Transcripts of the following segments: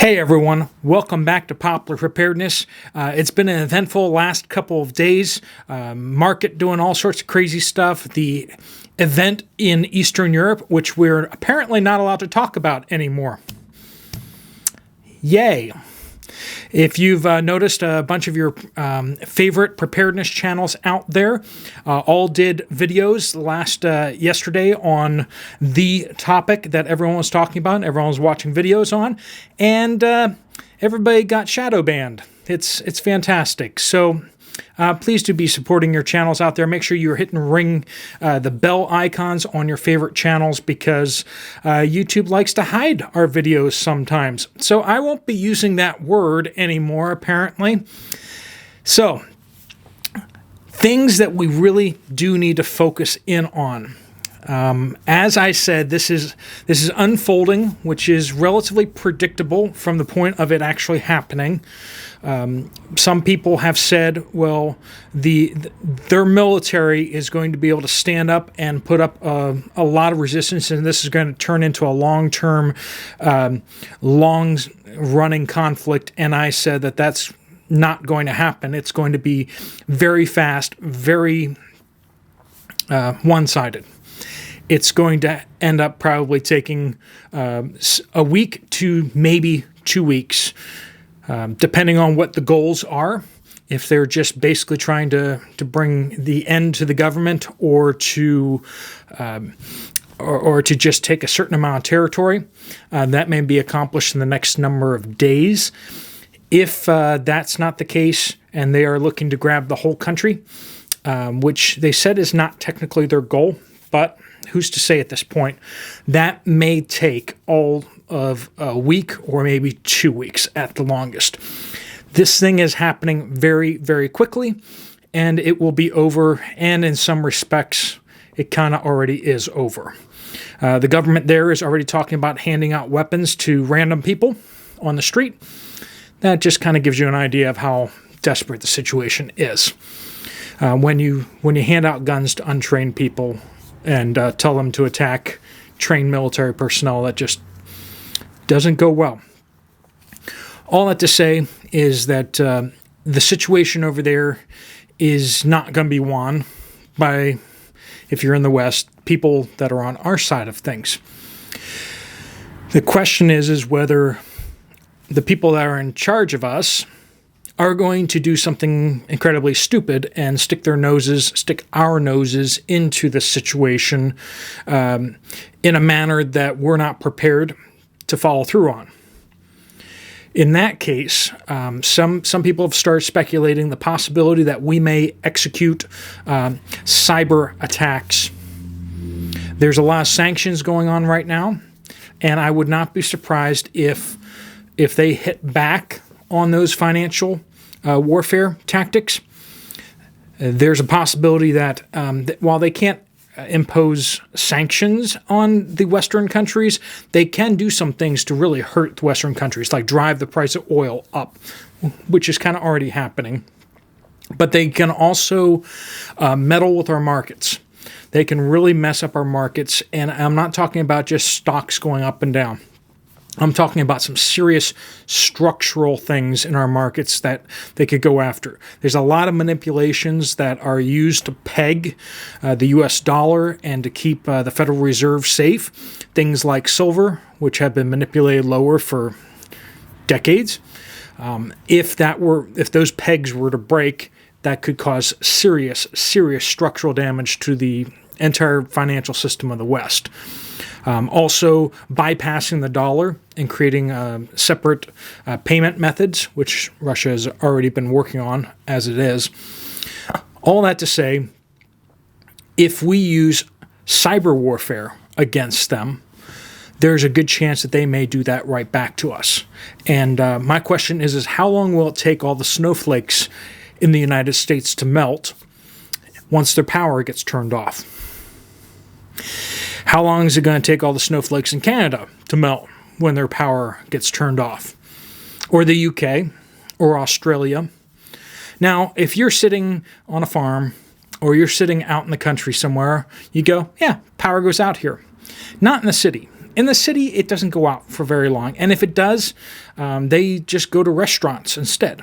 Hey everyone, welcome back to Poplar Preparedness. It's been an eventful last couple of days. Market doing all sorts of crazy stuff. The event in Eastern Europe, which we're apparently not allowed to talk about anymore. Yay. If you've noticed, a bunch of your favorite preparedness channels out there all did videos yesterday on the topic that everyone was talking about, everyone was watching videos on, and everybody got shadow banned. It's fantastic. So please do be supporting your channels out there. Make sure you're hitting the bell icons on your favorite channels because YouTube likes to hide our videos sometimes. So I won't be using that word anymore, apparently. So, things that we really do need to focus in on. As I said, this is unfolding, which is relatively predictable from the point of it actually happening. Some people have said, well, their military is going to be able to stand up and put up a lot of resistance, and this is going to turn into a long-term, long-running conflict. And I said that that's not going to happen. It's going to be very fast, very one-sided. It's going to end up probably taking a week to maybe 2 weeks, depending on what the goals are. If they're just basically trying to bring the end to the government or to just take a certain amount of territory, that may be accomplished in the next number of days. If that's not the case and they are looking to grab the whole country, which they said is not technically their goal, but who's to say at this point, that may take all of a week or maybe 2 weeks at the longest. This thing is happening very, very quickly, and it will be over, and in some respects, it kind of already is over. The government there is already talking about handing out weapons to random people on the street. That just kind of gives you an idea of how desperate the situation is. When you hand out guns to untrained people and tell them to attack trained military personnel, that just doesn't go well. All that to say is that the situation over there is not going to be won by, if you're in the West, people that are on our side of things. The question is whether the people that are in charge of us are going to do something incredibly stupid and stick our noses into the situation in a manner that we're not prepared to follow through on. In that case, some people have started speculating the possibility that we may execute cyber attacks. There's a lot of sanctions going on right now, and I would not be surprised if they hit back on those financial warfare tactics. There's a possibility that while they can't impose sanctions on the Western countries, they can do some things to really hurt the Western countries, like drive the price of oil up, which is kind of already happening. But they can also meddle with our markets. They can really mess up our markets, and I'm not talking about just stocks going up and down. I'm talking about some serious structural things in our markets that they could go after. There's a lot of manipulations that are used to peg the U.S. dollar and to keep the Federal Reserve safe. Things like silver, which have been manipulated lower for decades. If those pegs were to break, that could cause serious structural damage to the entire financial system of the West. Also, bypassing the dollar and creating separate payment methods, which Russia has already been working on as it is. All that to say, if we use cyber warfare against them, there's a good chance that they may do that right back to us. And my question is how long will it take all the snowflakes in the United States to melt once their power gets turned off? How long is it going to take all the snowflakes in Canada to melt when their power gets turned off? Or the UK or Australia? Now, if you're sitting on a farm or you're sitting out in the country somewhere, you go, yeah, power goes out here. Not in the city. In the city, it doesn't go out for very long. And if it does, they just go to restaurants instead.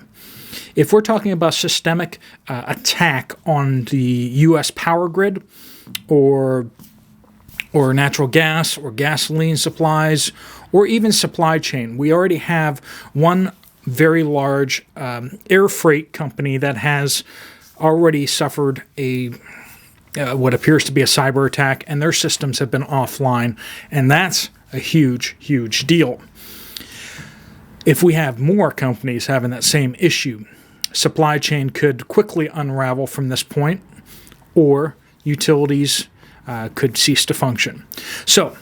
If we're talking about systemic attack on the U.S. power grid or natural gas or gasoline supplies or even supply chain, we already have one very large air freight company that has already suffered what appears to be a cyber attack, and their systems have been offline, and that's a huge, huge deal. If we have more companies having that same issue, supply chain could quickly unravel from this point, or utilities could cease to function. So,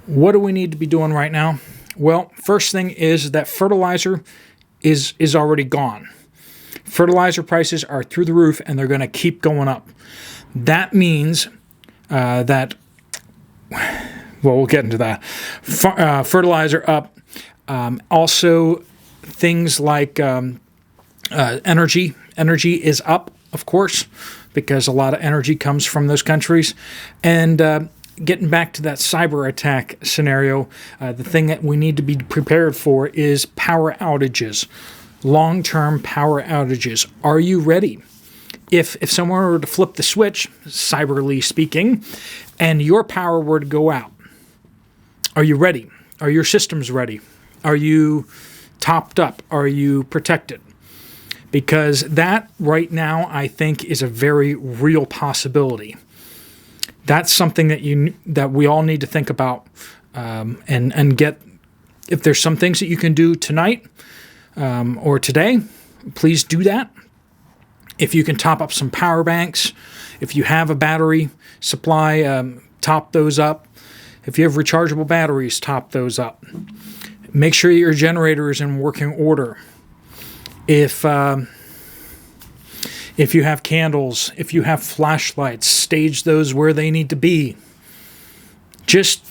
what do we need to be doing right now? Well, first thing is that fertilizer is already gone. Fertilizer prices are through the roof, and they're going to keep going up. That means that, well, we'll get into that. Fertilizer up. Also, things like energy. Energy is up, of course, because a lot of energy comes from those countries. And getting back to that cyber attack scenario, the thing that we need to be prepared for is power outages, long-term power outages. Are you ready? If someone were to flip the switch, cyberly speaking, and your power were to go out, are you ready? Are your systems ready? Are you topped up? Are you protected? Because that right now, I think, is a very real possibility. That's something that we all need to think about and get. If there's some things that you can do tonight or today, please do that. If you can top up some power banks, if you have a battery supply, top those up. If you have rechargeable batteries, top those up. Make sure your generator is in working order. If you have candles, if you have flashlights, stage those where they need to be. Just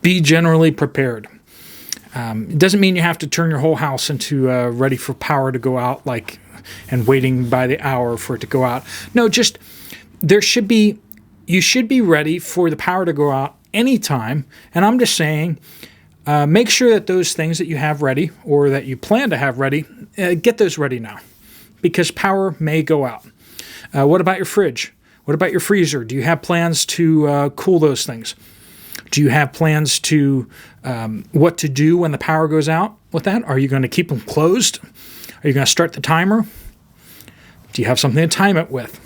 be generally prepared. It doesn't mean you have to turn your whole house into ready for power to go out, and waiting by the hour for it to go out. No, just you should be ready for the power to go out anytime. And I'm just saying, make sure that those things that you have ready or that you plan to have ready, get those ready now, because power may go out. What about your fridge? What about your freezer? Do you have plans to cool those things? Do you have plans to what to do when the power goes out with that? Are you going to keep them closed? Are you going to start the timer? Do you have something to time it with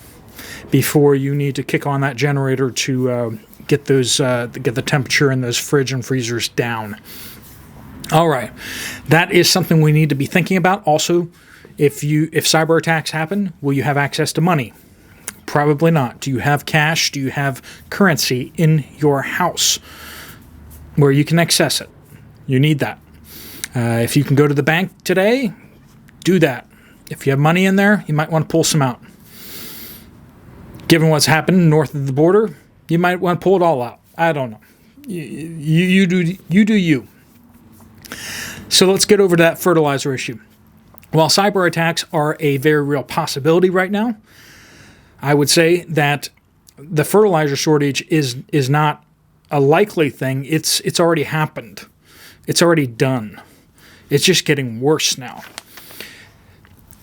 before you need to kick on that generator to get the temperature in those fridge and freezers down? All right, that is something we need to be thinking about. Also, if cyber attacks happen, will you have access to money? Probably not. Do you have cash? Do you have currency in your house where you can access it? You need that. If you can go to the bank today, do that. If you have money in there, you might want to pull some out. Given what's happened north of the border, you might want to pull it all out. I don't know. You do you. So let's get over to that fertilizer issue. While cyber attacks are a very real possibility right now, I would say that the fertilizer shortage is not a likely thing. It's already happened. It's already done. It's just getting worse now.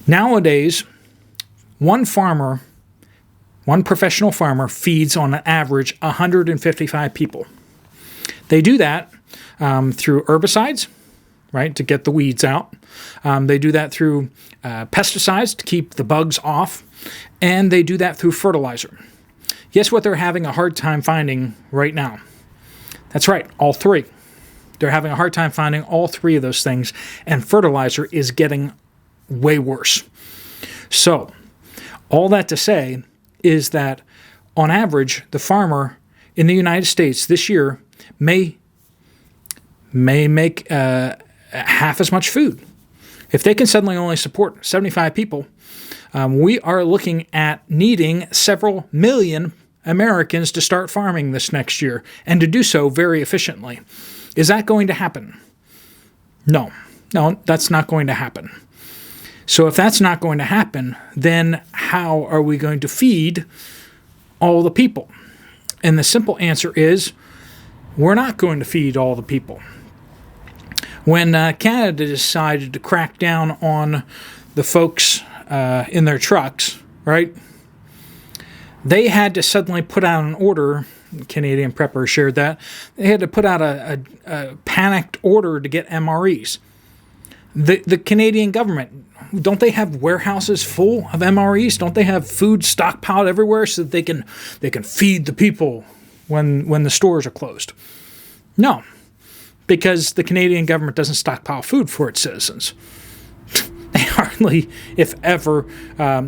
Nowadays, one professional farmer feeds on an average 155 people. They do that through herbicides, right, to get the weeds out. They do that through pesticides to keep the bugs off, and they do that through fertilizer. Guess what they're having a hard time finding right now? That's right, all three. They're having a hard time finding all three of those things, and fertilizer is getting way worse. So, all that to say is that, on average, the farmer in the United States this year may make half as much food. If they can suddenly only support 75 people, we are looking at needing several million Americans to start farming this next year, and to do so very efficiently. Is that going to happen? No, that's not going to happen. So if that's not going to happen, then how are we going to feed all the people? And the simple answer is we're not going to feed all the people. When Canada decided to crack down on the folks in their trucks, right, they had to suddenly put out an order. Canadian Prepper shared that. They had to put out a panicked order to get MREs. The Canadian government, don't they have warehouses full of MREs? Don't they have food stockpiled everywhere so that they can feed the people when the stores are closed? No, because the Canadian government doesn't stockpile food for its citizens. They hardly, if ever,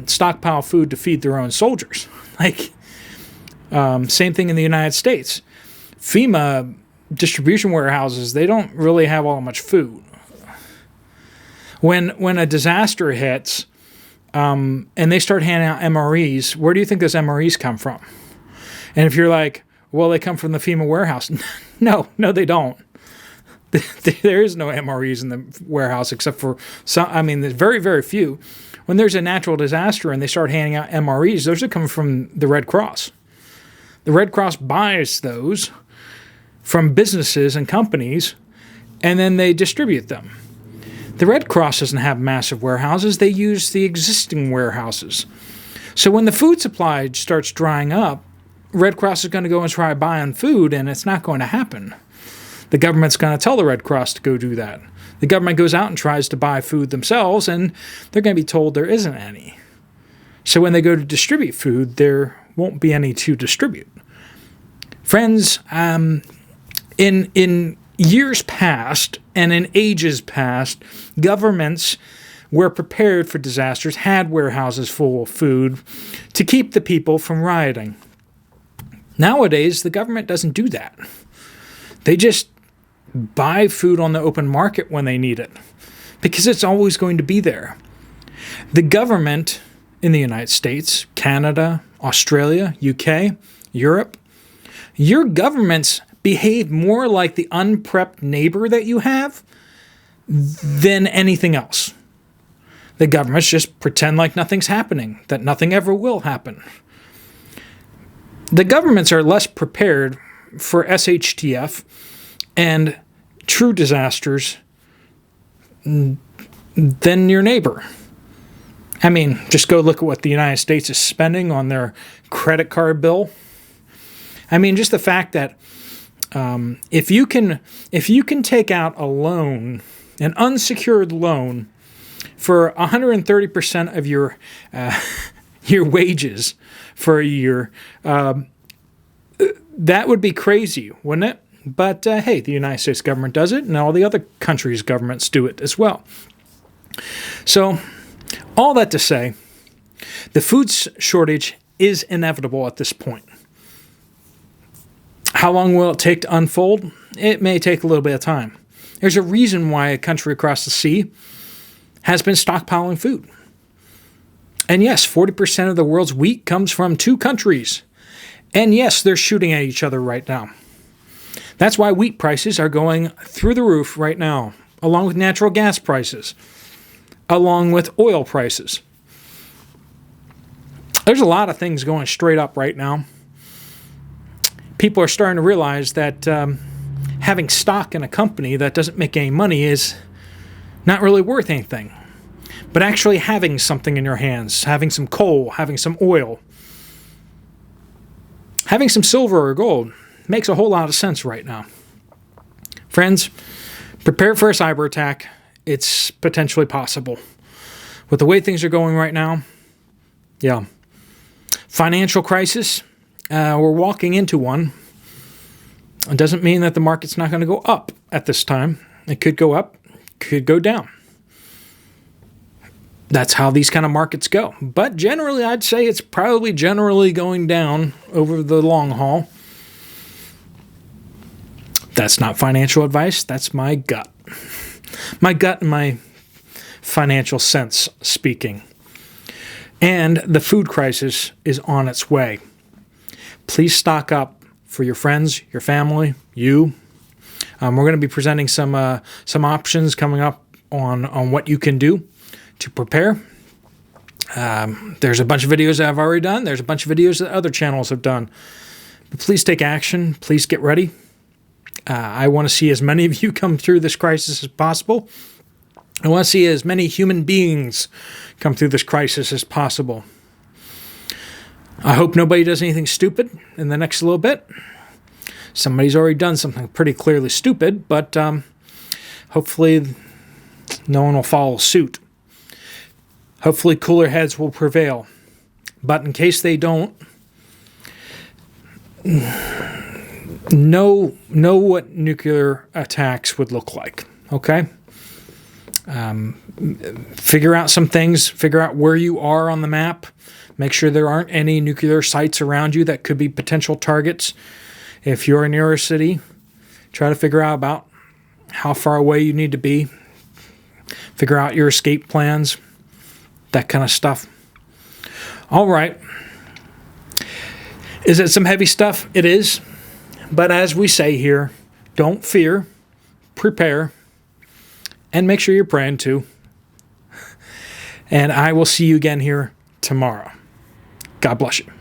stockpile food to feed their own soldiers. Same thing in the United States. FEMA distribution warehouses, they don't really have all much food. When a disaster hits and they start handing out MREs, where do you think those MREs come from? And if you're like, well, they come from the FEMA warehouse. No, they don't. There is no MREs in the warehouse except for some. I mean, there's very, very few. When there's a natural disaster and they start handing out MREs, those are coming from the Red Cross. The Red Cross buys those from businesses and companies, and then they distribute them. The Red Cross doesn't have massive warehouses. They use the existing warehouses. So when the food supply starts drying up, Red Cross is going to go and try buying food, and it's not going to happen. The government's going to tell the Red Cross to go do that. The government goes out and tries to buy food themselves, and they're going to be told there isn't any. So when they go to distribute food, there won't be any to distribute. Friends, in years past and in ages past, governments were prepared for disasters, had warehouses full of food to keep the people from rioting. Nowadays, the government doesn't do that. They just buy food on the open market when they need it, because it's always going to be there. The government in the United States, Canada, Australia, UK, Europe, your governments behave more like the unprepped neighbor that you have than anything else. The governments just pretend like nothing's happening, that nothing ever will happen. The governments are less prepared for SHTF and true disasters than your neighbor. I mean, just go look at what the United States is spending on their credit card bill. I mean, just the fact that if you can take out a loan, an unsecured loan, for 130% of your wages for a year, that would be crazy, wouldn't it? But hey, the United States government does it, and all the other countries' governments do it as well. So, all that to say, the food shortage is inevitable at this point. How long will it take to unfold? It may take a little bit of time. There's a reason why a country across the sea has been stockpiling food. And yes, 40% of the world's wheat comes from 2 countries. And yes, they're shooting at each other right now. That's why wheat prices are going through the roof right now, along with natural gas prices, along with oil prices. There's a lot of things going straight up right now. People are starting to realize that having stock in a company that doesn't make any money is not really worth anything. But actually having something in your hands, having some coal, having some oil, having some silver or gold makes a whole lot of sense right now. Friends, prepare for a cyber attack. It's potentially possible. With the way things are going right now, yeah. Financial crisis, we're walking into one. It doesn't mean that the market's not going to go up at this time. It could go up, could go down. That's how these kind of markets go. But generally, I'd say it's probably generally going down over the long haul. That's not financial advice. That's my gut. My gut and my financial sense speaking. And the food crisis is on its way. Please stock up for your friends, your family, you. We're going to be presenting some options coming up on what you can do to prepare. There's a bunch of videos that I've already done. There's a bunch of videos that other channels have done. But please take action. Please get ready. I want to see as many of you come through this crisis as possible. I want to see as many human beings come through this crisis as possible. I hope nobody does anything stupid in the next little bit. Somebody's already done something pretty clearly stupid, but hopefully no one will follow suit. Hopefully cooler heads will prevail. But in case they don't, know what nuclear attacks would look like, okay? Figure out some things, figure out where you are on the map, make sure there aren't any nuclear sites around you that could be potential targets. If you're near a city, try to figure out about how far away you need to be, figure out your escape plans, that kind of stuff. All right. Is it some heavy stuff? It is. But as we say here, don't fear, prepare, and make sure you're praying too. And I will see you again here tomorrow. God bless you.